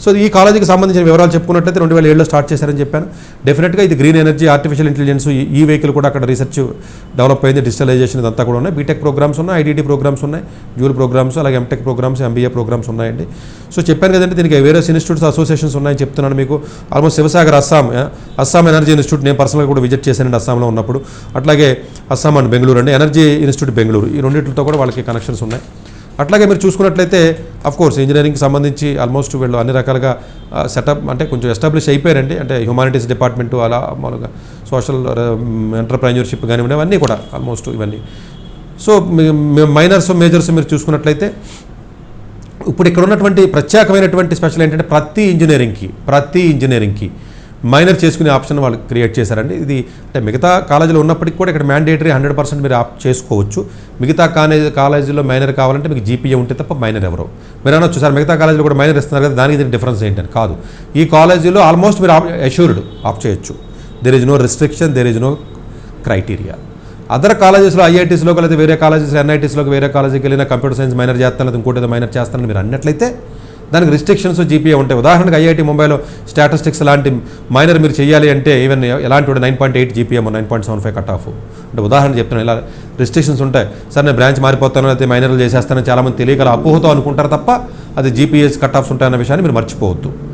So ఈ కాలేజీకి సంబంధించిన వివరాలు చెప్పుకున్నట్లయితే 2007లో స్టార్ట్ చేశారని చెప్పాను. డెఫినెట్గా ఇది గ్రీన్ ఎనర్జీ, ఆర్టిఫిషియల్ ఇంటెలిజెన్స్, ఈ వెహికల్ కూడా అక్కడ రీసెర్చ్ డెవలప్ అయింది, డిజిటలైజేషన్ ఇదంతా కూడా ఉన్నాయి. బీటెక్ ప్రోగ్రామ్స్ ఉన్నాయి, ఐటీటీ ప్రోగ్రామ్స్ ఉన్నాయి, డ్యూల్ ప్రోగ్రామ్స్, అలాగే ఎంటెక్ ప్రోగ్రామ్స్, ఎంబీఏ ప్రోగ్రామ్స్ ఉన్నాయండి. సో చెప్పాను కదండి, దీనికి వేరియస్ ఇన్స్టిట్యూట్స్, అసోసియేషన్స్ ఉన్నాయని చెప్తున్నాను మీకు. Almost Sivasagar Assam energy institute నేను పర్సనల్గా కూడా విజిట్ చేశానండి అస్సాంలో ఉన్నప్పుడు. అట్లాగే అస్సాం అండ్ బెంగళూరు అండి, ఎనర్జీ ఇన్స్టిట్యూట్ బెంగళూరు, ఈ రెండింటితో కూడా వాళ్ళకి కనెక్షన్స్ ఉన్నాయి. అట్లాగే మీరు చూసుకున్నట్లయితే కోర్స్ ఇంజనీరింగ్కి సంబంధించి ఆల్మోస్ట్ వీళ్ళు అన్ని రకాలుగా సెటప్ అంటే కొంచెం ఎస్టాబ్లిష్ అయిపోయారండి. అంటే హ్యుమానిటీస్ డిపార్ట్మెంటు, అలా మామూలుగా సోషల్ ఎంటర్ప్రెన్యూర్షిప్ కానివ్వండి, అవన్నీ కూడా ఆల్మోస్ట్ ఇవన్నీ. సో మైనర్స్ మేజర్స్ మీరు చూసుకున్నట్లయితే ఇప్పుడు ఇక్కడ ఉన్నటువంటి ప్రత్యేకమైనటువంటి స్పెషల్ ఏంటంటే ప్రతి ఇంజనీరింగ్కి మైనర్ చేసుకునే ఆప్షన్ వాళ్ళు క్రియేట్ చేశారండి. ఇది అంటే మిగతా కాలేజీలో ఉన్నప్పటికీ కూడా ఇక్కడ మ్యాండేటరీ 100% మీరు ఆప్ట్ చేసుకోవచ్చు. మిగతా కాలేజీలో మైనర్ కావాలంటే మీకు జీపీఏ ఉంటే తప్ప మైనర్ ఎవరో. మీరు అనొచ్చు సార్ మిగతా కాలేజీలో కూడా మైనర్ ఇస్తున్నారు కదా, దానికి దీనికి డిఫరెన్స్ ఏంటని. కాదు, ఈ కాలేజీలో ఆల్మోస్ట్ మీరు అష్యూర్డ్ ఆప్ట్ చేయొచ్చు. There is no restriction, there is no criteria. Other కాలేజెస్లో ఐఐటీస్లో లేదా వేరే కాలేజెస్లో ఎన్ఐటీస్లోకి వేరే కాలేజీకి వెళ్ళినా కంప్యూటర్ సైన్స్ మైనర్ చేస్తాను లేదా ఇంకోటి మైనర్ చేస్తానని మీరు అన్నట్లయితే దానికి రిస్ట్రిక్షన్స్ జీపీఏ ఉంటాయి. ఉదాహరణకు ఐఐటీ ముంబైలో స్టాటిస్టిక్స్ లాంటి మైనర్ మీరు చేయాలి అంటే ఈవెన్ ఎలాంటి 9.8 జీపీఏ 9.75 కట్ ఆఫ్. అంటే ఉదాహరణ చెప్తున్నాను, ఇలా రిస్ట్రిక్షన్స్ ఉంటాయి. సార్ నేను బ్రాంచ్ మారిపోతాను అయితే మైనర్లు చేసేస్తానని చాలామంది తెలియగల అపోహతో అనుకుంటారు తప్ప అది జీపీఎస్ కట్ ఆఫ్స్ ఉంటాయన్న విషయాన్ని మీరు మర్చిపోవద్దు.